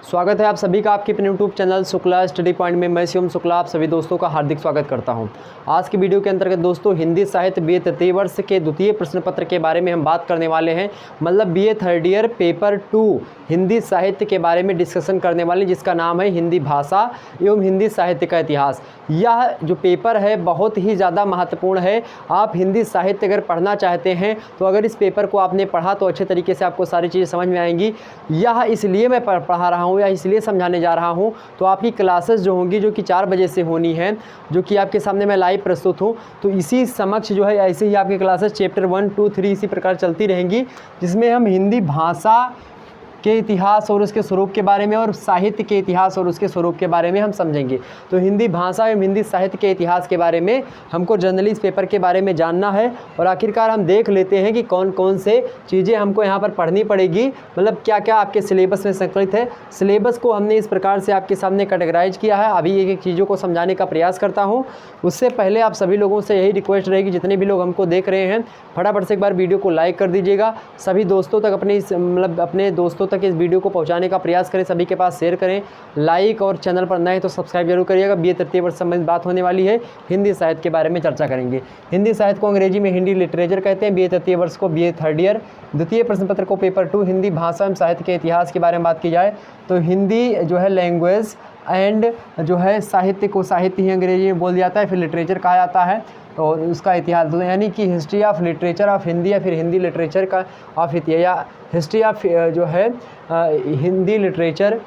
स्वागत है आप सभी का आपके अपने YouTube channel Shukla study point में। मैं शिवम शुक्ला आप सभी दोस्तों का हार्दिक स्वागत करता हूं। आज की वीडियो के अंतर्गत दोस्तों हिंदी साहित्य बीए तृतीय वर्ष के द्वितीय प्रश्न पत्र के बारे में हम बात करने वाले हैं। मतलब BA third year paper 2 Hindi साहित्य के बारे में डिस्कशन करने वाले, जिसका नाम है हिंदी भाषा एवं हिंदी साहित्य का इतिहास। यह जो पेपर है बहुत ही ज़्यादा महत्वपूर्ण है। आप हिंदी साहित्य अगर पढ़ना चाहते हैं तो अगर इस पेपर को आपने पढ़ा तो अच्छे तरीके से आपको सारी चीज़ें समझ में आएंगी। यह इसलिए मैं पढ़ा रहा हूँ या इसलिए समझाने जा रहा हूँ, तो आपकी क्लासेस जो होंगी जो कि 4 बजे से होनी है, जो कि आपके सामने मैं लाइव प्रस्तुत हूँ, तो इसी समक्ष जो है ऐसे ही आपकी क्लासेस चैप्टर 1, 2, 3 इसी प्रकार चलती रहेंगी, जिसमें हम हिंदी भाषा के इतिहास और उसके स्वरूप के बारे में और साहित्य के इतिहास और उसके स्वरूप के बारे में हम समझेंगे। तो हिंदी भाषा एवं हिंदी साहित्य के इतिहास के बारे में हमको जनरली इस पेपर के बारे में जानना है। और आखिरकार हम देख लेते हैं कि कौन कौन से चीज़ें हमको यहाँ पर पढ़नी पड़ेगी, मतलब क्या क्या आपके सिलेबस में संकलित है। सिलेबस को हमने इस प्रकार से आपके सामने कैटेगराइज किया है। अभी एक एक चीज़ों को समझाने का प्रयास करता हूँ। उससे पहले आप सभी लोगों से यही रिक्वेस्ट रहेगी, जितने भी लोग हमको देख रहे हैं फटाफट से एक बार वीडियो को लाइक कर दीजिएगा। सभी दोस्तों तक अपने दोस्तों तक इस वीडियो को पहुंचाने का प्रयास करें, सभी के पास शेयर करें, लाइक, और चैनल पर नए तो सब्सक्राइब जरूर करिएगा। बीए तृतीय वर्ष संबंधित बात होने वाली है। हिंदी साहित्य के बारे में चर्चा करेंगे। हिंदी साहित्य को अंग्रेजी में हिंदी लिटरेचर कहते हैं। बीए तृतीय वर्ष को बीए थर्ड ईयर द्वितीय प्रश्न पत्र को पेपर 2 हिंदी भाषा एवं साहित्य के इतिहास के बारे में बात की जाए तो हिंदी जो है लैंग्वेज एंड जो है साहित्य को साहित्य ही अंग्रेजी में बोल जाता है, फिर लिटरेचर कहा जाता है। और उसका इतिहास यानी कि history of literature of Hindi या फिर हिंदी लिटरेचर का ऑफ इतिहास या हिस्ट्री ऑफ जो है हिंदी लिटरेचर,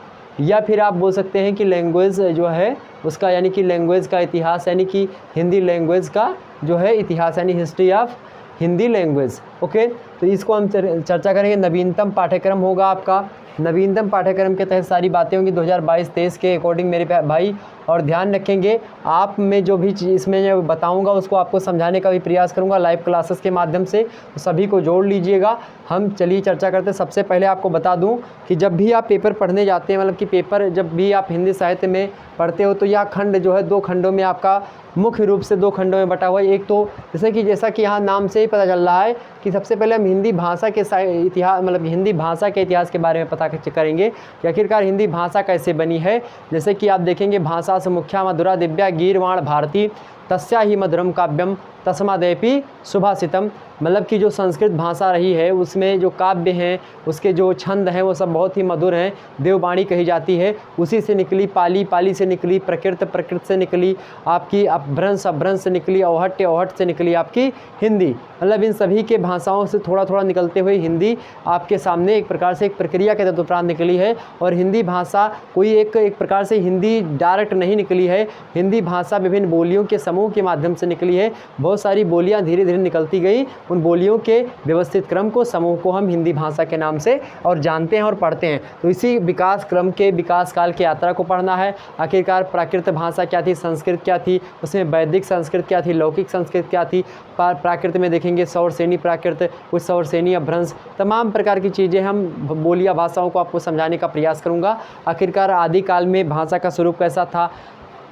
या फिर आप बोल सकते हैं कि लैंग्वेज जो है उसका यानी कि लैंग्वेज का इतिहास, यानी कि हिंदी लैंग्वेज का जो है इतिहास, यानी history of Hindi language. Okay, तो इसको हम चर्चा करेंगे। नवीनतम पाठ्यक्रम होगा आपका। नवीनतम पाठ्यक्रम के तहत सारी बातें होंगी 2022-23 के अकॉर्डिंग मेरे भाई। और ध्यान रखेंगे आप में जो भी चीज़ इसमें जो बताऊंगा उसको आपको समझाने का भी प्रयास करूंगा लाइव क्लासेस के माध्यम से, तो सभी को जोड़ लीजिएगा। हम चलिए चर्चा करते हैं। सबसे पहले आपको बता दूं कि जब भी आप पेपर पढ़ने जाते हैं, मतलब कि पेपर जब भी आप हिंदी साहित्य में पढ़ते हो, तो यह खंड जो है 2 खंडों में आपका मुख्य रूप से 2 खंडों में बटा हुआ है। एक तो जैसा कि यहाँ नाम से ही पता चल रहा है कि सबसे पहले हम हिंदी भाषा के इतिहास, मतलब हिंदी भाषा के इतिहास के बारे में पता करेंगे कि आखिरकार हिंदी भाषा कैसे बनी है। जैसे कि आप देखेंगे भाषा से मुख्या मधुरा दिव्या गीर्वाण भारती तस्या ही मधुरम काव्यम तस्मादेपि सुभाषितम। मतलब कि जो संस्कृत भाषा रही है उसमें जो काव्य हैं, उसके जो छंद हैं वो सब बहुत ही मधुर हैं। देववाणी कही जाती है, उसी से निकली पाली, पाली से निकली प्रकृत, प्रकृत से निकली आपकी अपभ्रंश, अपभ्रंश से निकली औहट्य, औहट से निकली आपकी हिंदी। मतलब इन सभी के भाषाओं से थोड़ा थोड़ा निकलते हुए हिंदी आपके सामने एक प्रकार से एक प्रक्रिया के तदुपरांत निकली है। और हिंदी भाषा कोई एक प्रकार से हिंदी डायरेक्ट नहीं निकली है। हिंदी भाषा विभिन्न बोलियों के समूह के माध्यम से निकली है। बहुत सारी बोलियां धीरे धीरे निकलती गई। उन बोलियों के व्यवस्थित क्रम को, समूह को हम हिंदी भाषा के नाम से और जानते हैं और पढ़ते हैं। तो इसी विकास क्रम के विकास काल की यात्रा को पढ़ना है। आखिरकार प्राकृत भाषा क्या थी, संस्कृत क्या थी, उसमें वैदिक संस्कृत क्या थी, लौकिक संस्कृत क्या थी। प्राकृत में देखेंगे सौरसेनी प्राकृत, कुछ सौरसेनी अपभ्रंश, तमाम प्रकार की चीज़ें हम बोलिया भाषाओं को आपको समझाने का प्रयास करूँगा। आखिरकार आदिकाल में भाषा का स्वरूप कैसा था,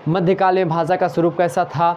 मध्यकाल में भाषा का स्वरूप कैसा था,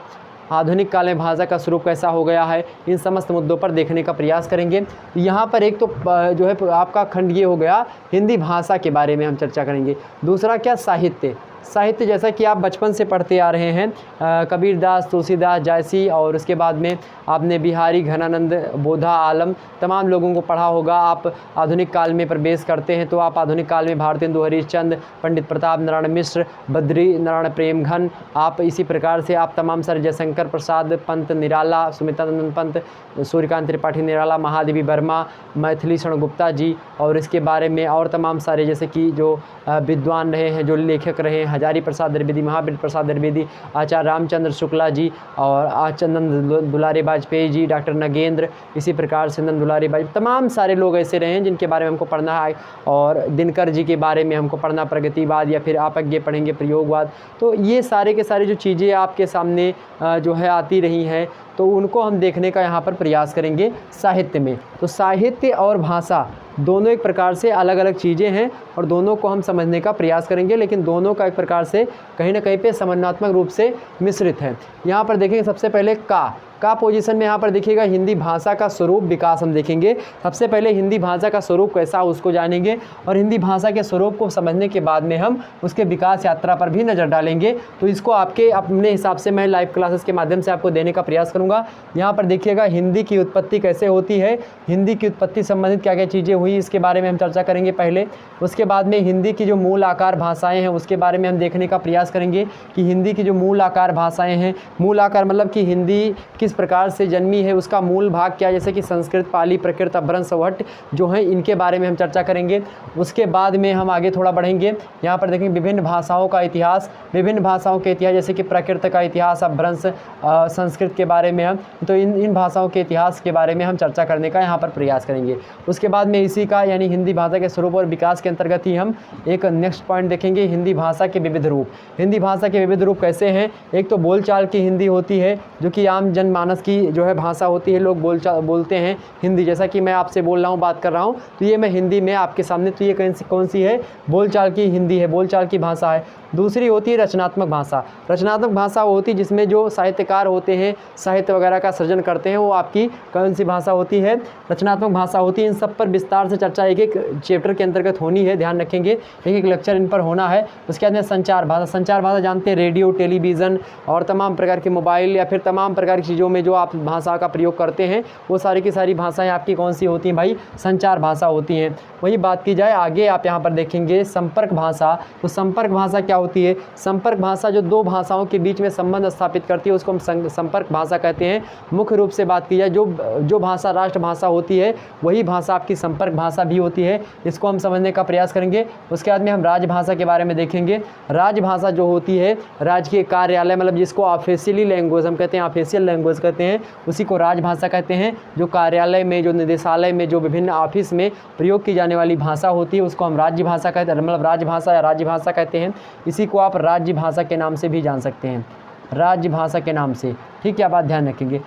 आधुनिक काल में भाषा का स्वरूप कैसा हो गया है, इन समस्त मुद्दों पर देखने का प्रयास करेंगे। यहाँ पर एक तो जो है आपका खंड ये हो गया हिंदी भाषा के बारे में हम चर्चा करेंगे। दूसरा क्या, साहित्य। साहित्य जैसा कि आप बचपन से पढ़ते आ रहे हैं, कबीरदास, तुलसीदास, जायसी, और उसके बाद में आपने बिहारी, घनानंद, बोधा, आलम, तमाम लोगों को पढ़ा होगा। आप आधुनिक काल में प्रवेश करते हैं तो आप आधुनिक काल में भारतेंदु हरिश्चंद्र, पंडित प्रताप नारायण मिश्र, बद्री नारायण प्रेमघन, आप इसी प्रकार से आप तमाम सारे जयशंकर प्रसाद पंत निराला, सुमित्रानंद पंत, सूर्यकांत त्रिपाठी निराला, महादेवी वर्मा, मैथिली शरण गुप्ता जी, और इसके बारे में और तमाम सारे जैसे कि जो विद्वान रहे हैं, जो लेखक रहे हैं, हजारी प्रसाद द्विवेदी, महावीर प्रसाद द्विवेदी, आचार्य रामचंद्र शुक्ला जी, और आचार्य नंद दुलारे वाजपेयी जी, डॉक्टर नगेंद्र, इसी प्रकार से नंद दुलारे वाजपेयी, तमाम सारे लोग ऐसे रहे हैं जिनके बारे में हमको पढ़ना है। और दिनकर जी के बारे में हमको पढ़ना, प्रगतिवाद, या फिर आप आगे पढ़ेंगे प्रयोगवाद। तो ये सारे के सारे जो चीज़ें आपके सामने जो है आती रही हैं, तो उनको हम देखने का यहाँ पर प्रयास करेंगे साहित्य में। तो साहित्य और भाषा दोनों एक प्रकार से अलग अलग चीज़ें हैं और दोनों को हम समझने का प्रयास करेंगे, लेकिन दोनों का एक प्रकार से कहीं ना कहीं पे समन्वयात्मक रूप से मिश्रित है। यहाँ पर देखेंगे सबसे पहले का का पोजीशन में यहाँ पर देखिएगा हिंदी भाषा का स्वरूप विकास हम देखेंगे। सबसे पहले हिंदी भाषा का स्वरूप कैसा उसको जानेंगे और हिंदी भाषा के स्वरूप को समझने के बाद में हम उसके विकास यात्रा पर भी नज़र डालेंगे। तो इसको आपके अपने हिसाब से मैं लाइव क्लासेस के माध्यम से आपको देने का प्रयास करूँगा। यहाँ पर देखिएगा हिंदी की उत्पत्ति कैसे होती है, हिंदी की उत्पत्ति संबंधित क्या क्या चीज़ें हुई इसके बारे में हम चर्चा करेंगे पहले। उसके बाद में हिंदी की जो मूल आकार भाषाएं हैं उसके बारे में हम देखने का प्रयास करेंगे कि हिंदी की जो मूल आकार भाषाएं हैं, मूल आकार मतलब कि हिंदी किस प्रकार से जन्मी है, उसका मूल भाग क्या, जैसे कि संस्कृत, पाली, प्राकृत, अपभ्रंश, वट जो हैं इनके बारे में हम चर्चा करेंगे। उसके बाद में हम आगे थोड़ा बढ़ेंगे। यहाँ पर देखेंगे विभिन्न भाषाओं का इतिहास, विभिन्न भाषाओं के इतिहास जैसे कि प्राकृत का इतिहास, अपभ्रंश, संस्कृत के बारे में हम तो इन भाषाओं के इतिहास के बारे में हम चर्चा करने का यहाँ पर प्रयास करेंगे। उसके बाद में इसी का यानी हिंदी भाषा के स्वरूप और विकास के अंतर्गत ही हम एक नेक्स्ट पॉइंट देखेंगे, हिंदी भाषा के विविध रूप। हिंदी भाषा के विविध रूप कैसे हैं? एक तो बोलचाल की हिंदी होती है जो कि आम जनमानस की जो है भाषा होती है, लोग बोलते हैं हिंदी, जैसा कि मैं आपसे बोल रहा हूँ, बात कर रहा हूँ, तो ये मैं हिंदी में आपके सामने, तो ये कौन सी है? बोलचाल की हिंदी है, बोलचाल की भाषा है। दूसरी होती है रचनात्मक भाषा। रचनात्मक भाषा वो होती है जिसमें जो साहित्यकार होते हैं, साहित्य वगैरह का सृजन करते हैं, वो आपकी कौन सी भाषा होती है? रचनात्मक भाषा होती है। इन सब पर विस्तार से चर्चा एक एक चैप्टर के अंतर्गत होनी है, ध्यान रखेंगे, एक एक लेक्चर इन पर होना है। उसके बाद में संचार भाषा। संचार भाषा जानते हैं, रेडियो, टेलीविज़न और तमाम प्रकार के मोबाइल या फिर तमाम प्रकार की चीज़ों में जो आप भाषा का प्रयोग करते हैं वो सारी की सारी भाषाएँ आपकी कौन सी होती हैं भाई? संचार भाषा होती हैं। वही बात की जाए आगे, आप यहाँ पर देखेंगे संपर्क भाषा। तो संपर्क भाषा क्या होती है? संपर्क भाषा जो दो भाषाओं के बीच में संबंध स्थापित करती है उसको हम संपर्क भाषा कहते हैं। मुख्य रूप से बात की जाए जो भाषा राष्ट्रभाषा होती है वही भाषा आपकी संपर्क भाषा भी होती है, इसको हम समझने का प्रयास करेंगे। उसके बाद में हम राजभाषा के बारे में देखेंगे। राजभाषा जो होती है राजकीय कार्यालय मतलब जिसको ऑफिशियली लैंग्वेज हम कहते हैं, ऑफिशियल लैंग्वेज कहते हैं, उसी को राजभाषा कहते हैं। जो कार्यालय में, जो निदेशालय में, जो विभिन्न ऑफिस में प्रयोग की जाने वाली भाषा होती है उसको हम राज्य भाषा कहते हैं, मतलब राजभाषा या राज्य भाषा कहते हैं। इसी को आप राज्य भाषा के नाम से भी जान सकते हैं, राज्य भाषा के नाम से, ठीक है, आप बात ध्यान रखेंगे।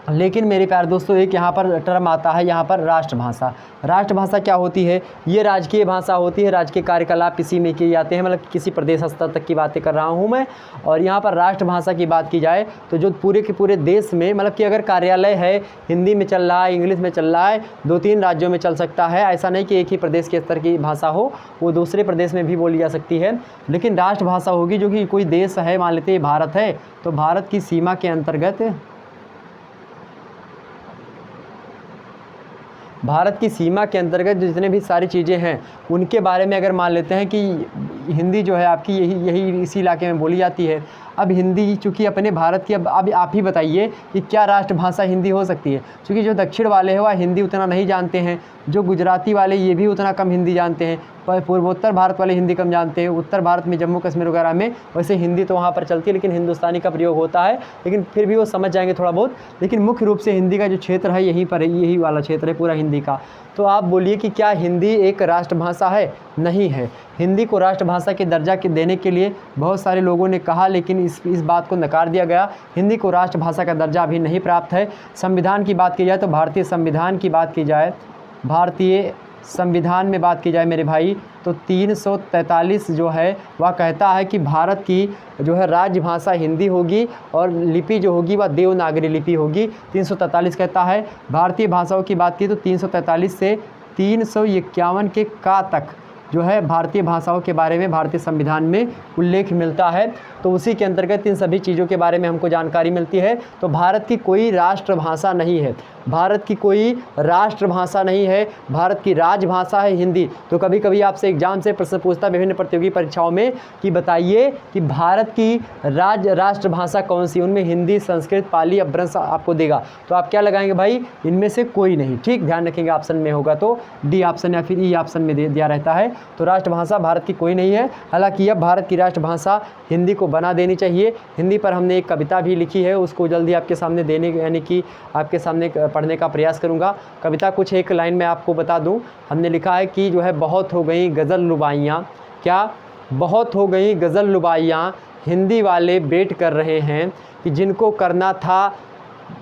लेकिन मेरे प्यारे दोस्तों एक यहाँ पर टर्म आता है, यहाँ पर राष्ट्रभाषा। राष्ट्रभाषा क्या होती है? ये राजकीय भाषा होती है, राजकीय कार्यकलाप किसी में किए जाते हैं, मतलब किसी प्रदेश स्तर तक की बातें कर रहा हूँ मैं। और यहाँ पर राष्ट्रभाषा की बात की जाए तो जो पूरे के पूरे देश में मतलब कि अगर कार्यालय है हिंदी में चल रहा है, इंग्लिश में चल रहा है, 2-3 राज्यों में चल सकता है, ऐसा नहीं कि एक ही प्रदेश के स्तर की भाषा हो, वो दूसरे प्रदेश में भी बोली जा सकती है। लेकिन राष्ट्रभाषा होगी जो कि कोई देश है, मान लेते हैं भारत है, तो भारत की सीमा के अंतर्गत, भारत की सीमा के अंतर्गत जितने भी सारी चीज़ें हैं उनके बारे में अगर मान लेते हैं कि हिंदी जो है आपकी यही इसी इलाके में बोली जाती है। अब हिंदी चूँकि अपने भारत की, अब आप ही बताइए कि क्या राष्ट्रभाषा हिंदी हो सकती है? क्योंकि जो दक्षिण वाले हैं वह हिंदी उतना नहीं जानते हैं, जो गुजराती वाले ये भी उतना कम हिंदी जानते हैं, पर पूर्वोत्तर भारत वाले हिंदी कम जानते हैं। उत्तर भारत में जम्मू कश्मीर वगैरह में वैसे हिंदी तो वहाँ पर चलती है लेकिन हिंदुस्तानी का प्रयोग होता है, लेकिन फिर भी वो समझ जाएंगे थोड़ा बहुत। लेकिन मुख्य रूप से हिंदी का जो क्षेत्र है यहीं पर है, यही वाला क्षेत्र है पूरा हिंदी का। तो आप बोलिए कि क्या हिंदी एक राष्ट्रभाषा है? नहीं है। हिंदी को राष्ट्रभाषा के दर्जा के देने के लिए बहुत सारे लोगों ने कहा, लेकिन इस बात को नकार दिया गया। हिंदी को राष्ट्रभाषा का दर्जा अभी नहीं प्राप्त है। संविधान की बात की जाए तो भारतीय संविधान की बात की जाए, भारतीय संविधान में बात की जाए मेरे भाई, तो 343 जो है वह कहता है कि भारत की जो है राजभाषा हिंदी होगी और लिपि जो होगी वह देवनागरी लिपि होगी। 343 कहता है। भारतीय भाषाओं की बात की तो 343 से 351 के का तक जो है भारतीय भाषाओं के बारे में भारतीय संविधान में उल्लेख मिलता है। तो उसी के अंतर्गत इन सभी चीज़ों के बारे में हमको जानकारी मिलती है। तो भारत की कोई राष्ट्रभाषा नहीं है, भारत की कोई राष्ट्रभाषा नहीं है, भारत की राजभाषा है हिंदी। तो कभी कभी आपसे एग्जाम से प्रश्न पूछता है विभिन्न प्रतियोगी परीक्षाओं में कि बताइए कि भारत की राष्ट्रभाषा कौन सी? उनमें हिंदी, संस्कृत, पाली, अपभ्रंश आपको देगा, तो आप क्या लगाएंगे भाई? इनमें से कोई नहीं। ठीक, ध्यान रखेंगे, ऑप्शन में होगा तो डी ऑप्शन या फिर ई ऑप्शन में दिया रहता है। तो राष्ट्रभाषा भारत की कोई नहीं है। हालांकि अब भारत की राष्ट्रभाषा हिंदी को बना देनी चाहिए। हिंदी पर हमने एक कविता भी लिखी है, उसको जल्दी आपके सामने देने यानी कि आपके सामने पढ़ने का प्रयास करूंगा। कविता कुछ एक लाइन में आपको बता दूं। हमने लिखा है कि जो है बहुत हो गई गज़ल लुबाइयाँ, क्या बहुत हो गई गज़ल लुबाइयाँ, हिंदी वाले वेट कर रहे हैं कि जिनको करना था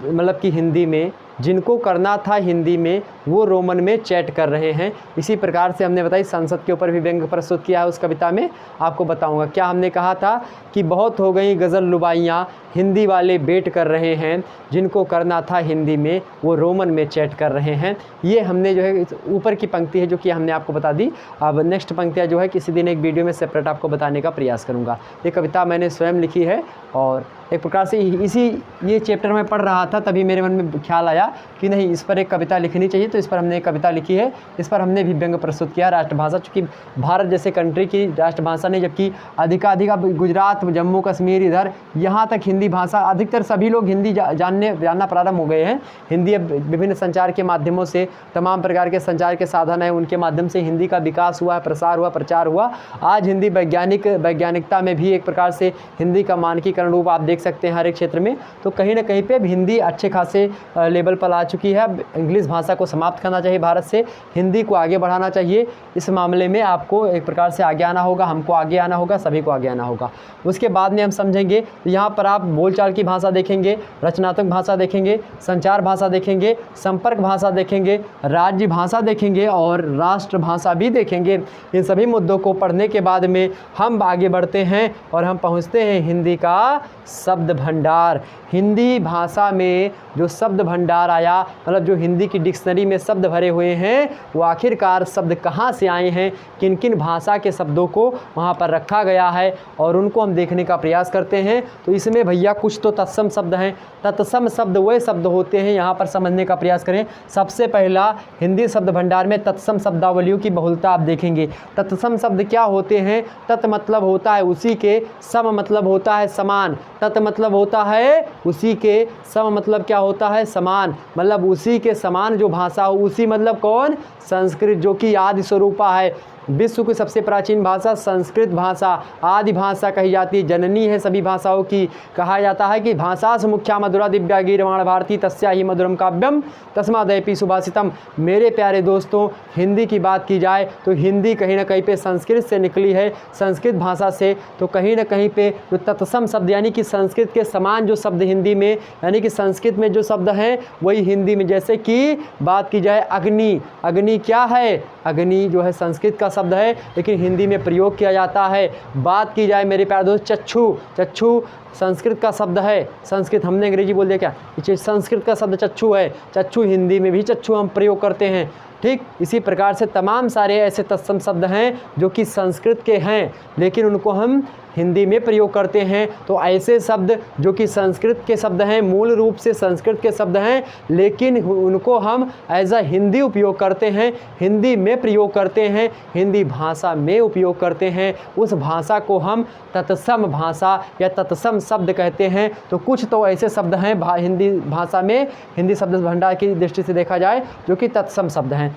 मतलब कि हिंदी में, जिनको करना था हिंदी में वो रोमन में चैट कर रहे हैं। इसी प्रकार से हमने बताई संसद के ऊपर भी व्यंग प्रस्तुत किया है, उस कविता में आपको बताऊंगा। क्या हमने कहा था कि बहुत हो गई गज़ल लुबाइयाँ, हिंदी वाले बेट कर रहे हैं, जिनको करना था हिंदी में वो रोमन में चैट कर रहे हैं। ये हमने जो है ऊपर की पंक्ति है जो कि हमने आपको बता दी। अब नेक्स्ट पंक्तियाँ जो है किसी दिन एक वीडियो में सेपरेट आपको बताने का प्रयास करूँगा। ये कविता मैंने स्वयं लिखी है और एक प्रकार से ये चैप्टर में पढ़ रहा था, तभी मेरे मन में ख्याल आया कि नहीं, इस पर एक कविता लिखनी चाहिए, तो इस पर हमने एक कविता लिखी है। इस पर हमने भी व्यंग प्रस्तुत किया। राष्ट्रभाषा, चूँकि भारत जैसे कंट्री की राष्ट्रभाषा नहीं, जबकि अधिकाधिक गुजरात, जम्मू कश्मीर, इधर यहाँ तक हिंदी भाषा, अधिकतर सभी लोग हिंदी जानना प्रारंभ हो गए हैं। हिंदी अब विभिन्न संचार के माध्यमों से, तमाम प्रकार के संचार के साधन हैं, उनके माध्यम से हिंदी का विकास हुआ, प्रसार हुआ, प्रचार हुआ। आज हिंदी वैज्ञानिकता में भी एक प्रकार से हिंदी का मानकीकरण रूप आप देख सकते हैं हर एक क्षेत्र में। तो कहीं ना कहीं पे हिंदी अच्छे खासे लेवल पर आ चुकी है। इंग्लिश भाषा को समाप्त करना चाहिए भारत से, हिंदी को आगे बढ़ाना चाहिए। इस मामले में आपको एक प्रकार से आगे आना होगा, हमको आगे आना होगा, सभी को आगे आना होगा। उसके बाद में हम समझेंगे, यहाँ पर आप बोलचाल की भाषा देखेंगे, रचनात्मक भाषा देखेंगे, संचार भाषा देखेंगे, संपर्क भाषा देखेंगे, राज्य भाषा देखेंगे और राष्ट्र भाषा भी देखेंगे। इन सभी मुद्दों को पढ़ने के बाद में हम आगे बढ़ते हैं और हम पहुँचते हैं हिंदी का शब्द भंडार। हिंदी भाषा में जो शब्द भंडार आया, मतलब जो हिंदी की डिक्शनरी में शब्द भरे हुए हैं, वो आखिरकार शब्द कहाँ से आए हैं, किन किन भाषा के शब्दों को वहाँ पर रखा गया है और उनको हम देखने का प्रयास करते हैं। तो इसमें भैया कुछ तो तत्सम शब्द हैं। तत्सम शब्द वह शब्द होते हैं, यहाँ पर समझने का प्रयास करें। सबसे पहला हिंदी शब्द भंडार में तत्सम शब्दावलियों की बहुलता आप देखेंगे। तत्सम शब्द क्या होते हैं? तत् मतलब होता है उसी के, सम मतलब होता है समान। तत् मतलब होता है उसी के, सम मतलब क्या होता है? समान। मतलब उसी के समान जो भाषा हो, उसी मतलब कौन? संस्कृत, जो कि आदि स्वरूपा है। विश्व की सबसे प्राचीन भाषा संस्कृत भाषा आदि भाषा कही जाती है, जननी है सभी भाषाओं की। कहा जाता है कि भाषासु मुख्या मधुरा दिव्या गीर्वाण भारती तस्या ही मधुरम काव्यम तस्मादयपि सुभाषितम। मेरे प्यारे दोस्तों, हिंदी की बात की जाए तो हिंदी कहीं ना कहीं पे संस्कृत से निकली है, संस्कृत भाषा से। तो कहीं ना कहीं पे जो तत्सम शब्द यानी कि संस्कृत के समान जो शब्द हिंदी में, यानी कि संस्कृत में जो शब्द हैं वही हिंदी में, जैसे कि बात की जाए अग्नि। अग्नि क्या है? अग्नि जो है संस्कृत का शब्द है, लेकिन हिंदी में प्रयोग किया जाता है। बात की जाए मेरे प्यारे दोस्त चक्षु, चक्षु संस्कृत का शब्द है। संस्कृत, हमने अंग्रेजी बोल दिया क्या? ये संस्कृत का शब्द चक्षु है। चक्षु हिंदी में भी चक्षु हम प्रयोग करते हैं। ठीक इसी प्रकार से तमाम सारे ऐसे तत्सम शब्द हैं जो कि संस्कृत के हैं, लेकिन उनको हम हिंदी में प्रयोग करते हैं। तो ऐसे शब्द जो कि संस्कृत के शब्द हैं, मूल रूप से संस्कृत के शब्द हैं, लेकिन उनको हम एज अ हिंदी उपयोग करते हैं, हिंदी में प्रयोग करते हैं, हिंदी भाषा में उपयोग करते हैं। उस भाषा को हम तत्सम भाषा या तत्सम शब्द कहते हैं। तो कुछ तो ऐसे शब्द हैं हिंदी भाषा में, हिंदी शब्द भंडार की दृष्टि से देखा जाए, जो कि तत्सम शब्द हैं।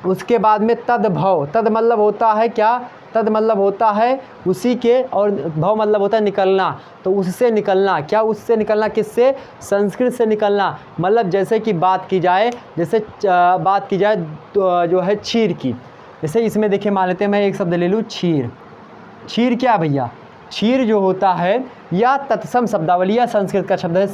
उसके बाद में तद्भव। तद मतलब होता है क्या? तद मतलब होता है उसी के, और भव मतलब होता है निकलना। तो उससे निकलना, क्या उससे निकलना? किससे? संस्कृत से निकलना। मतलब जैसे कि बात की जाए तो जो है क्षीर की, जैसे इसमें देखिए मान लेते हैं, मैं एक शब्द ले लूँ क्षीर। क्षीर क्या भैया? क्षीर जो होता है या तत्सम शब्दावली या संस्कृत का शब्द है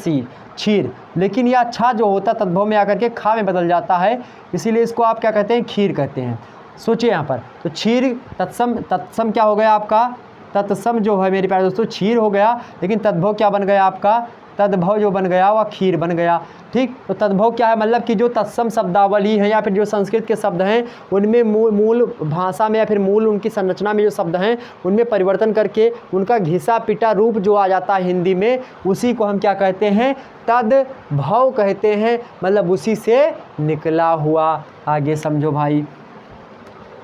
क्षीर, लेकिन यह छा जो होता है तद्भव में आकर के खा में बदल जाता है, इसीलिए इसको आप क्या कहते हैं? खीर कहते हैं। सोचिए यहाँ पर, तो क्षीर तत्सम क्या हो गया आपका? तत्सम जो है मेरे प्यारे दोस्तों क्षीर हो गया, लेकिन तद्भव क्या बन गया आपका? तद्भव जो बन गया वह खीर बन गया। ठीक, तो तद्भव क्या है? मतलब कि जो तत्सम शब्दावली है या फिर जो संस्कृत के शब्द हैं उनमें मूल भाषा में या फिर मूल उनकी संरचना में जो शब्द हैं उनमें परिवर्तन करके उनका घिसा पिटा रूप जो आ जाता है हिंदी में, उसी को हम क्या कहते हैं? तद्भव कहते हैं। मतलब उसी से निकला हुआ। आगे समझो भाई।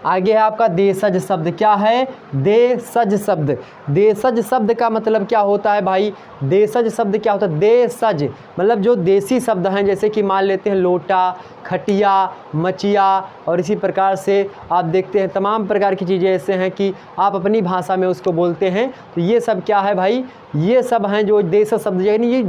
आगे है आपका देशज शब्द। क्या है? देशज शब्द। देशज शब्द का मतलब क्या होता है भाई? देशज शब्द क्या होता है? देशज मतलब जो देसी शब्द हैं, जैसे कि मान लेते हैं लोटा, खटिया, मचिया, और इसी प्रकार से आप देखते हैं तमाम प्रकार की चीज़ें ऐसे हैं कि आप अपनी भाषा में उसको बोलते हैं। तो ये सब क्या है भाई? ये सब हैं जो देशज शब्द, यानी ये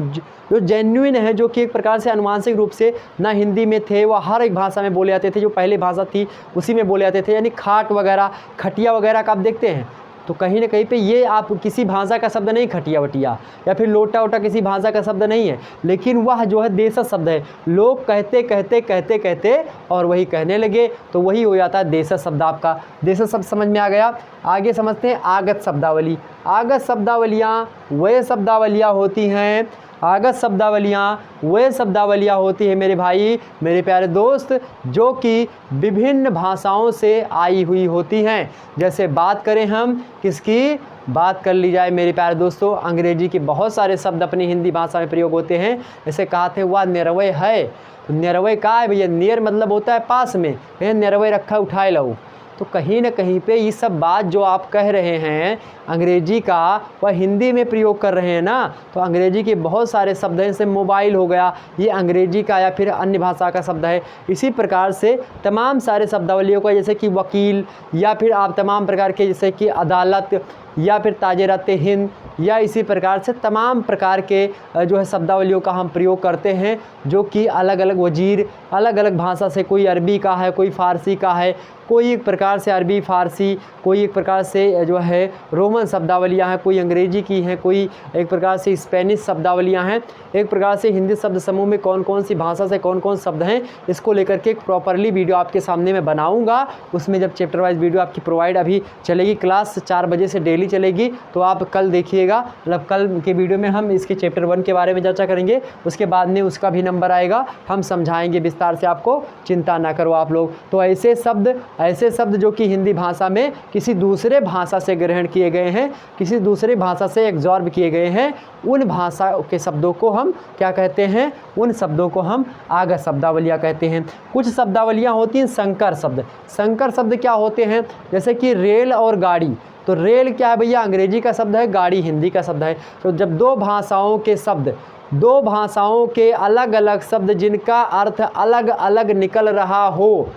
जो जेन्युइन है, जो कि एक प्रकार से अनुवांशिक रूप से ना हिंदी में थे, वह हर एक भाषा में बोले जाते थे, जो पहले भाषा थी उसी में बोले जाते थे। यानी खाट वगैरह, खटिया वगैरह का आप देखते हैं, तो कहीं ना कहीं पे ये आप किसी भाषा का शब्द नहीं, खटिया वटिया या फिर लोटा वोटा किसी भाषा का शब्द नहीं है, लेकिन वह जो है देशज शब्द है। लोग कहते कहते कहते कहते और वही कहने लगे, तो वही हो जाता है देशज शब्द। आपका देशज शब्द समझ में आ गया। आगे समझते हैं आगत शब्दावली। आगत शब्दावलियाँ वे शब्दावलियाँ होती हैं, आगत शब्दावलियाँ वे शब्दावलियाँ होती हैं मेरे भाई, मेरे प्यारे दोस्त, जो कि विभिन्न भाषाओं से आई हुई होती हैं। जैसे बात करें हम किसकी, बात कर ली जाए मेरे प्यारे दोस्तों, अंग्रेजी के बहुत सारे शब्द अपनी हिंदी भाषा में प्रयोग होते हैं। जैसे कहा थे वह निरवय है, तो निरवय का है भैया, नियर मतलब होता है पास में, निरवय रखा उठाए लो। तो कहीं ना कहीं पे ये सब बात जो आप कह रहे हैं अंग्रेजी का, वह हिंदी में प्रयोग कर रहे हैं ना। तो अंग्रेजी के बहुत सारे शब्द हैं, जैसे मोबाइल हो गया, ये अंग्रेजी का या फिर अन्य भाषा का शब्द है। इसी प्रकार से तमाम सारे शब्दावलियों का, जैसे कि वकील या फिर आप तमाम प्रकार के, जैसे कि अदालत या फिर ताजरत हिंद, या इसी प्रकार से तमाम प्रकार के जो है शब्दावलियों का हम प्रयोग करते हैं, जो कि अलग अलग वजीर अलग अलग भाषा से, कोई अरबी का है, कोई फ़ारसी का है, कोई एक प्रकार से अरबी फ़ारसी, कोई एक प्रकार से जो है रोमन शब्दावलियाँ हैं, कोई अंग्रेजी की हैं, कोई एक प्रकार से स्पेनिश शब्दावलियाँ हैं। एक प्रकार से हिंदी शब्द समूह में कौन कौन सी भाषा से कौन कौन शब्द हैं, इसको लेकर के एक प्रॉपरली वीडियो आपके सामने मैं बनाऊँगा। उसमें जब चैप्टर वाइज वीडियो आपकी प्रोवाइड अभी चलेगी, क्लास 4 बजे से डेली चलेगी, तो आप कल देखिएगा। मतलब कल के वीडियो में हम इसके चैप्टर 1 के बारे में चर्चा करेंगे, उसके बाद में उसका भी नंबर आएगा, हम समझाएंगे विस्तार से, आपको चिंता ना करो आप लोग। तो ऐसे शब्द जो कि हिंदी भाषा में किसी दूसरे भाषा से ग्रहण किए गए हैं, किसी दूसरे भाषा से एब्जॉर्ब किए गए हैं, उन भाषा के शब्दों को हम क्या कहते हैं, उन शब्दों को हम आगत शब्दावलियाँ कहते हैं। कुछ शब्दावलियाँ होती हैं संकर शब्द। संकर शब्द क्या होते हैं, जैसे कि रेल और गाड़ी। तो रेल क्या है भैया, अंग्रेजी का शब्द है, गाड़ी हिंदी का शब्द है। तो जब दो भाषाओं के शब्द, दो भाषाओं के अलग अलग शब्द जिनका अर्थ अलग अलग निकल रहा हो,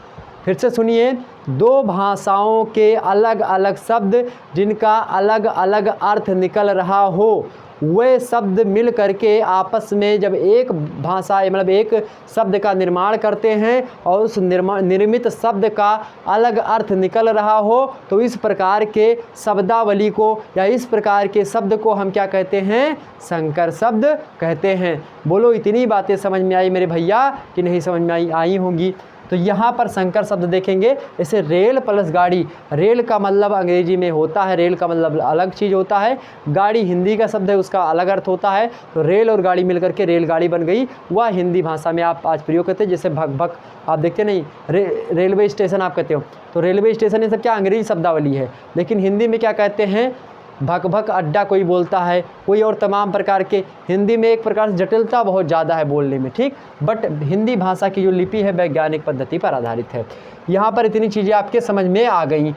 फिर से सुनिए, दो भाषाओं के अलग अलग शब्द जिनका अलग अलग अर्थ निकल रहा हो, वे शब्द मिल करके आपस में जब एक भाषा मतलब एक शब्द का निर्माण करते हैं और उस निर्मित शब्द का अलग अर्थ निकल रहा हो, तो इस प्रकार के शब्दावली को या इस प्रकार के शब्द को हम क्या कहते हैं, संकर शब्द कहते हैं। बोलो इतनी बातें समझ में आई मेरे भैया कि नहीं समझ में आई होंगी। तो यहाँ पर संकर शब्द देखेंगे, जैसे रेल प्लस गाड़ी। रेल का मतलब अंग्रेजी में होता है, रेल का मतलब अलग चीज़ होता है, गाड़ी हिंदी का शब्द है, उसका अलग अर्थ होता है। तो रेल और गाड़ी मिलकर के रेलगाड़ी बन गई, वह हिंदी भाषा में आप आज प्रयोग करते हैं। जैसे भक भक आप देखते नहीं, रेलवे स्टेशन आप कहते हो, तो रेलवे स्टेशन ये सब क्या अंग्रेजी शब्दावली है, लेकिन हिंदी में क्या कहते हैं, भक भक अड्डा कोई बोलता है, कोई और तमाम प्रकार के। हिंदी में एक प्रकार से जटिलता बहुत ज़्यादा है बोलने में, ठीक, बट हिंदी भाषा की जो लिपि है वैज्ञानिक पद्धति पर आधारित है। यहाँ पर इतनी चीज़ें आपके समझ में आ गई।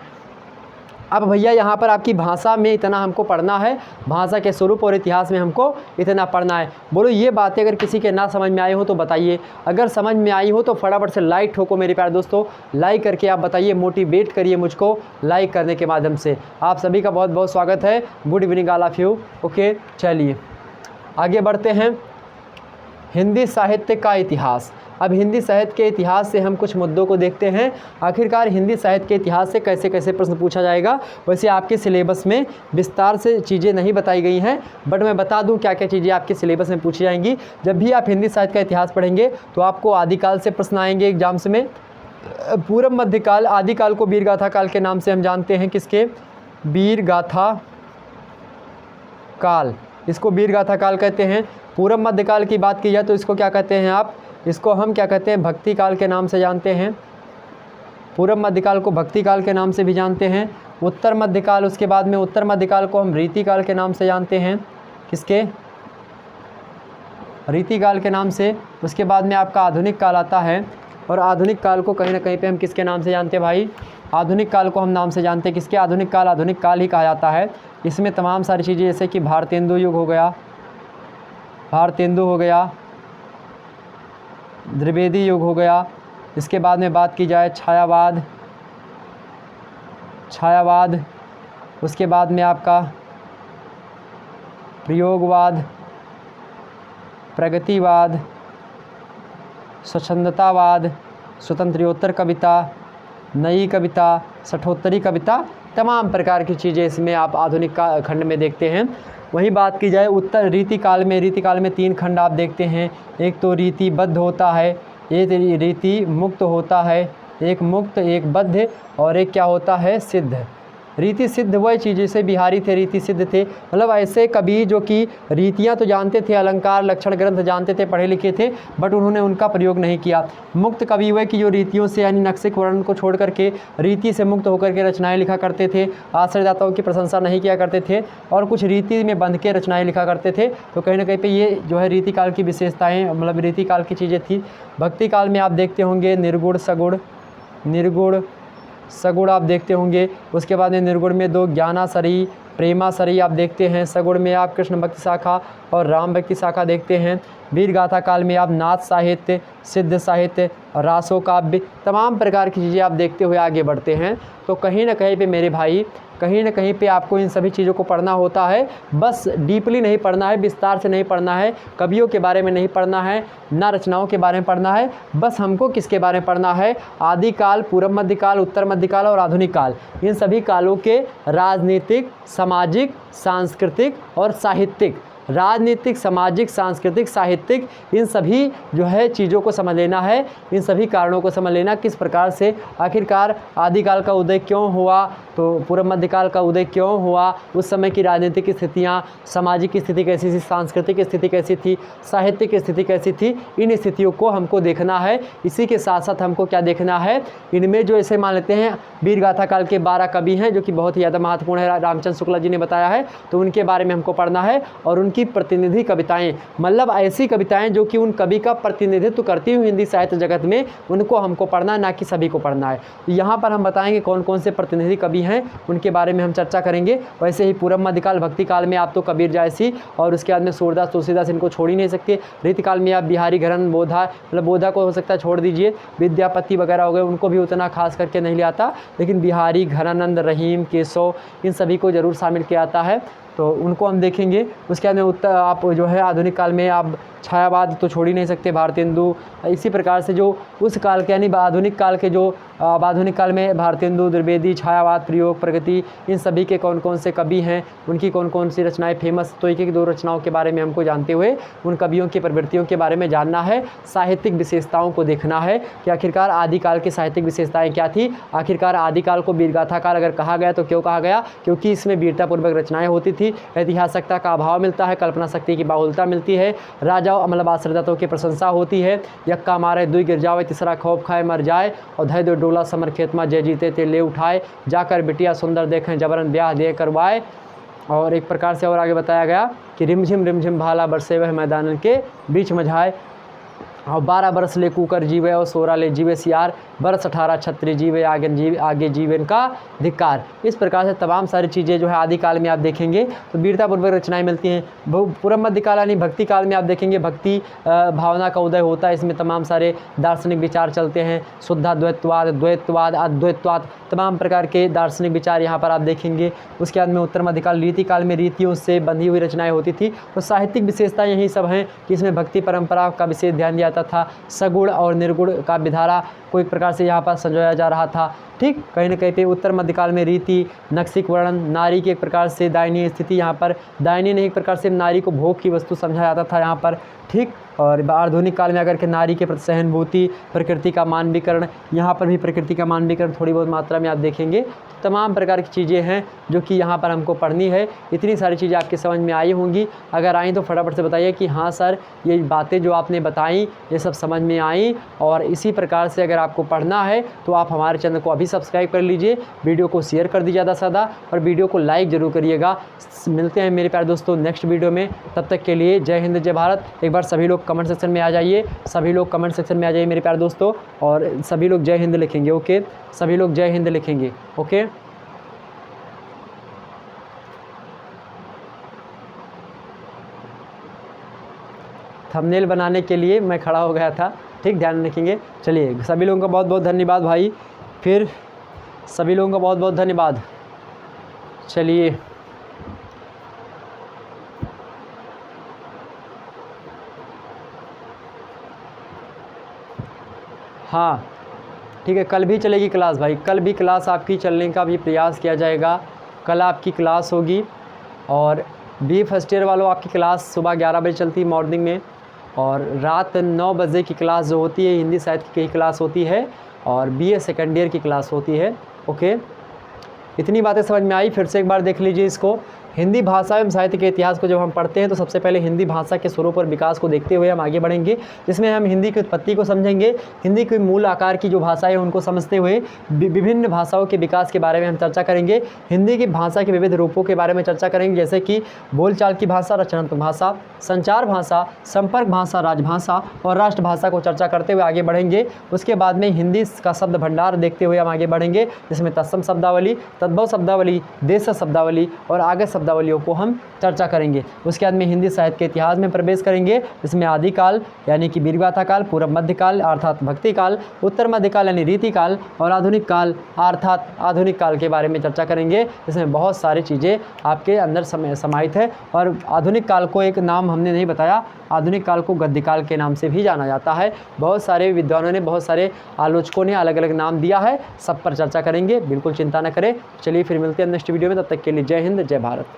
अब भैया यहाँ पर आपकी भाषा में इतना हमको पढ़ना है, भाषा के स्वरूप और इतिहास में हमको इतना पढ़ना है। बोलो ये बातें अगर किसी के ना समझ में आई हो तो बताइए, अगर समझ में आई हो तो फटाफट से लाइक ठोको मेरे प्यारे दोस्तों, लाइक करके आप बताइए, मोटिवेट करिए मुझको लाइक करने के माध्यम से। आप सभी का बहुत बहुत स्वागत है। Good evening all of you. Okay, चलिए आगे बढ़ते हैं। हिंदी साहित्य का इतिहास। अब हिंदी साहित्य के इतिहास से हम कुछ मुद्दों को देखते हैं, आखिरकार हिंदी साहित्य के इतिहास से कैसे कैसे प्रश्न पूछा जाएगा। वैसे आपके सिलेबस में विस्तार से चीज़ें नहीं बताई गई हैं, बट मैं बता दूं क्या क्या चीज़ें आपके सिलेबस में पूछी जाएंगी। जब भी आप हिंदी साहित्य का इतिहास पढ़ेंगे तो आपको आदिकाल से प्रश्न आएंगे एग्जाम्स में। पूर्व मध्यकाल, आदिकाल को वीर गाथा काल के नाम से हम जानते हैं, किसके, वीर गाथा काल, इसको वीर गाथा काल कहते हैं। पूर्व मध्यकाल की बात की जाए तो इसको क्या कहते हैं आप, इसको हम क्या कहते हैं, भक्ति काल के नाम से जानते हैं। पूर्व मध्यकाल को भक्ति काल के नाम से भी जानते हैं। उत्तर मध्यकाल, उसके बाद में उत्तर मध्यकाल को हम रीति काल के नाम से जानते हैं, किसके, रीति काल के नाम से। उसके बाद में आपका आधुनिक काल आता है, और आधुनिक काल को कहीं ना कहीं पे हम किसके नाम से जानते हैं भाई, आधुनिक काल को हम नाम से जानते हैं, किसके, आधुनिक काल ही कहा जाता है। इसमें तमाम सारी चीज़ें जैसे कि भारतेंदु युग हो गया, भारतेंदु हो गया, द्विवेदी युग हो गया। इसके बाद में बात की जाए छायावाद, उसके बाद में आपका प्रयोगवाद, प्रगतिवाद, स्वच्छंदतावाद, स्वतंत्रोत्तर कविता, नई कविता, सठोत्तरी कविता, तमाम प्रकार की चीज़ें इसमें आप आधुनिक का खंड में देखते हैं। वहीं बात की जाए उत्तर रीतिकाल में, रीतिकाल में 3 खंड आप देखते हैं। एक तो रीतिबद्ध होता है, एक रीति मुक्त होता है, एक मुक्त एक बद्ध, और एक क्या होता है, सिद्ध। रीति सिद्ध वह चीज़, जैसे बिहारी थे रीति सिद्ध थे, मतलब ऐसे कवि जो कि रीतियाँ तो जानते थे, अलंकार लक्षण ग्रंथ जानते थे, पढ़े लिखे थे, बट उन्होंने उनका प्रयोग नहीं किया। मुक्त कवि हुए कि जो रीतियों से यानी नक्शिक वर्णन को छोड़ करके रीति से मुक्त होकर के रचनाएं लिखा करते थे, आश्रयदाताओं की प्रशंसा नहीं किया करते थे और कुछ रीति में बंध के रचनाएं लिखा करते थे। तो कहीं ना कहीं पे ये जो है रीतिकाल की विशेषताएँ, मतलब रीतिकाल की चीज़ें थी। भक्ति काल में आप देखते होंगे निर्गुण सगुण, निर्गुण सगुण आप देखते होंगे। उसके बाद में निर्गुण में 2 ज्ञानासरी प्रेमासरी आप देखते हैं। सगुण में आप कृष्ण भक्ति शाखा और राम भक्ति शाखा देखते हैं। वीर गाथा काल में आप नाथ साहित्य, सिद्ध साहित्य, रासो काव्य, तमाम प्रकार की चीज़ें आप देखते हुए आगे बढ़ते हैं। तो कहीं ना कहीं पे मेरे भाई, कहीं ना कहीं पे आपको इन सभी चीज़ों को पढ़ना होता है। बस डीपली नहीं पढ़ना है, विस्तार से नहीं पढ़ना है, कवियों के बारे में नहीं पढ़ना है, ना रचनाओं के बारे में पढ़ना है। बस हमको किसके बारे में पढ़ना है, आदिकाल, पूर्व मध्यकाल, उत्तर मध्यकाल और आधुनिक काल, इन सभी कालों के राजनीतिक, सामाजिक, सांस्कृतिक और साहित्यिक, राजनीतिक, सामाजिक, सांस्कृतिक, साहित्यिक, इन सभी जो है चीज़ों को समझ लेना है, इन सभी कारणों को समझ लेना, किस प्रकार से आखिरकार आदिकाल का उदय क्यों हुआ, तो पूर्व मध्यकाल का उदय क्यों हुआ, उस समय की राजनीतिक स्थितियाँ, सामाजिक स्थिति कैसी थी, सांस्कृतिक स्थिति कैसी थी, साहित्यिक स्थिति कैसी थी, इन स्थितियों को हमको देखना है। इसी के साथ साथ हमको क्या देखना है, इनमें जो ऐसे मान लेते हैं वीर गाथा काल के 12 कवि हैं जो कि बहुत ही ज़्यादा महत्वपूर्ण है, रामचंद्र शुक्ला जी ने बताया है, तो उनके बारे में हमको पढ़ना है। और उनकी प्रतिनिधि कविताएं, मतलब ऐसी कविताएं जो कि उन कवि का प्रतिनिधित्व करती हुई हिंदी साहित्य जगत में, उनको हमको पढ़ना है, ना कि सभी को पढ़ना है। तो यहाँ पर हम बताएंगे कौन कौन से प्रतिनिधि कवि हैं, उनके बारे में हम चर्चा करेंगे। वैसे ही पूर्व मध्यकाल भक्ति काल में आप तो कबीर जायसी और उसके बाद में सूरदास तुलसीदास, इनको छोड़ ही नहीं सकते। रीतिकाल में आप बिहारी घरन बोधा, मतलब बोधा को हो सकता है छोड़ दीजिए, विद्यापति वगैरह हो गए, उनको भी उतना खास करके नहीं ले आता, लेकिन बिहारी, घनानंद, रहीम, केशव, इन सभी को ज़रूर शामिल किया जाता है, तो उनको हम देखेंगे। उसके बाद में उत्तर आप जो है आधुनिक काल में आप छायावाद तो छोड़ ही नहीं सकते, भारतेंदु, इसी प्रकार से जो उस काल के यानी आधुनिक काल के जो आधुनिक काल में भारतेंदु, द्विवेदी, छायावाद, प्रयोग, प्रगति, इन सभी के कौन कौन से कवि हैं, उनकी कौन कौन सी रचनाएं फेमस, तो एक एक 2 रचनाओं के बारे में हमको जानते हुए उन कवियों की प्रवृत्तियों के बारे में जानना है। साहित्यिक विशेषताओं को देखना है कि आखिरकार आदिकाल की साहित्यिक विशेषताएँ क्या थी। आखिरकार आदिकाल को वीरगाथा काल अगर कहा गया तो क्यों कहा गया, क्योंकि इसमें वीरतापूर्वक रचनाएँ होती थी, ऐतिहासिकता का अभाव मिलता है, कल्पना शक्ति की बाहुलता मिलती है, राजा मतलब आश्रयदाताओं की प्रशंसा होती है, यक्का मारे दुई गिर जावे, तीसरा खौफ खाए मर जाए, और धय दो डोला समर खेत में जय जीते ते ले उठाए, जाकर बिटिया सुंदर देखें जबरन ब्याह दे करवाए। और एक प्रकार से और आगे बताया गया कि रिमझिम भाला बरसे वह मैदान के बीच मझाए, और 12 बरस ले कूकर जीवे और 16 ले जीवे सियार, बरस 18 छत्री जीवे आगे जीवन का धिक्कार। इस प्रकार से तमाम सारी चीज़ें जो है आदिकाल में आप देखेंगे तो वीरतापूर्वक रचनाएं मिलती हैं। पूर्व मध्यकाल यानी भक्ति काल में आप देखेंगे भक्ति भावना का उदय होता है, इसमें तमाम सारे दार्शनिक विचार चलते हैं, शुद्धाद्वैतवाद, द्वैतवाद, अद्वैतवाद, तमाम प्रकार के दार्शनिक विचार यहाँ पर आप देखेंगे। उसके बाद में उत्तर मध्यकाल रीतिकाल में रीतियों से बंधी हुई रचनाएँ होती थी। तो साहित्यिक विशेषता यही सब हैं कि इसमें भक्ति परंपरा का विशेष ध्यान दिया जाता था, सगुण और निर्गुण का विधारा को एक प्रकार से यहाँ पर संजोया जा रहा था। ठीक, कहीं ना कहीं पे उत्तर मध्यकाल में रीति, नक्शिक वर्णन, नारी की एक प्रकार से दयनीय स्थिति, यहाँ पर दयनीय नहीं एक प्रकार से नारी को भोग की वस्तु समझा जाता था यहाँ पर। ठीक, और आधुनिक काल में अगर के नारी के प्रति सहानुभूति, प्रकृति का मानवीकरण, यहाँ पर भी प्रकृति का मानवीकरण थोड़ी बहुत मात्रा में आप देखेंगे। तमाम प्रकार की चीज़ें हैं जो कि यहाँ पर हमको पढ़नी है। इतनी सारी चीज़ें आपके समझ में आई होंगी, अगर आई तो फटाफट से बताइए कि हाँ सर ये बातें जो आपने बताई ये सब समझ में आई। और इसी प्रकार से अगर आपको पढ़ना है तो आप हमारे चैनल को अभी सब्सक्राइब कर लीजिए, वीडियो को शेयर कर दीजिए ज़्यादा से ज़्यादा, और वीडियो को लाइक ज़रूर करिएगा। मिलते हैं मेरे प्यारे दोस्तों नेक्स्ट वीडियो में, तब तक के लिए जय हिंद जय भारत। एक बार सभी लोग कमेंट सेक्शन में आ जाइए, सभी लोग कमेंट सेक्शन में आ जाइए मेरे प्यारे दोस्तों, और सभी लोग जय हिंद लिखेंगे। ओके, सभी लोग जय हिंद लिखेंगे। ओके, थंबनेल बनाने के लिए मैं खड़ा हो गया था। ठीक, ध्यान रखेंगे। चलिए, सभी लोगों का बहुत बहुत धन्यवाद भाई, फिर सभी लोगों का बहुत बहुत धन्यवाद। चलिए, हाँ ठीक है, कल भी चलेगी क्लास भाई, कल भी क्लास आपकी चलने का भी प्रयास किया जाएगा। कल आपकी क्लास होगी। और बी फर्स्ट ईयर वालों आपकी क्लास सुबह 11 बजे चलती है मॉर्निंग में, और रात 9 बजे की क्लास जो होती है हिंदी साहित्य की क्लास होती है, और BA सेकेंड ईयर की क्लास होती है। ओके, इतनी बातें समझ में आई। फिर से एक बार देख लीजिए इसको। हिंदी भाषा एवं साहित्य के इतिहास को जब हम पढ़ते हैं तो सबसे पहले हिंदी भाषा के स्वरूप और विकास को देखते हुए हम आगे बढ़ेंगे, जिसमें हम हिंदी की उत्पत्ति को समझेंगे, हिंदी के मूल आकार की जो भाषा है उनको समझते हुए विभिन्न भाषाओं के विकास के बारे में हम चर्चा करेंगे। हिंदी की भाषा के विविध रूपों के बारे में चर्चा करेंगे, जैसे कि बोलचाल की भाषा, रचनात्मक भाषा, संचार भाषा, संपर्क भाषा, राजभाषा और राष्ट्रभाषा को चर्चा करते हुए आगे बढ़ेंगे। उसके बाद में हिंदी का शब्द भंडार देखते हुए हम आगे बढ़ेंगे, जिसमें तत्सम शब्दावली, तद्भव शब्दावली, देश शब्दावली और आगे शब्दावलियों को हम चर्चा करेंगे। उसके बाद में हिंदी साहित्य के इतिहास में प्रवेश करेंगे, जिसमें आदिकाल यानी कि वीरगाथा काल, पूर्व मध्यकाल अर्थात भक्ति काल, उत्तर मध्यकाल यानी रीति काल और आधुनिक काल अर्थात आधुनिक काल के बारे में चर्चा करेंगे। इसमें बहुत सारी चीज़ें आपके अंदर समाहित है। और आधुनिक काल को एक नाम हमने नहीं बताया, आधुनिक काल को गद्यकाल के नाम से भी जाना जाता है। बहुत सारे विद्वानों ने, बहुत सारे आलोचकों ने अलग अलग नाम दिया है, सब पर चर्चा करेंगे, बिल्कुल चिंता न करें। चलिए फिर मिलते हैं नेक्स्ट वीडियो में, तब तक के लिए जय हिंद, जय भारत।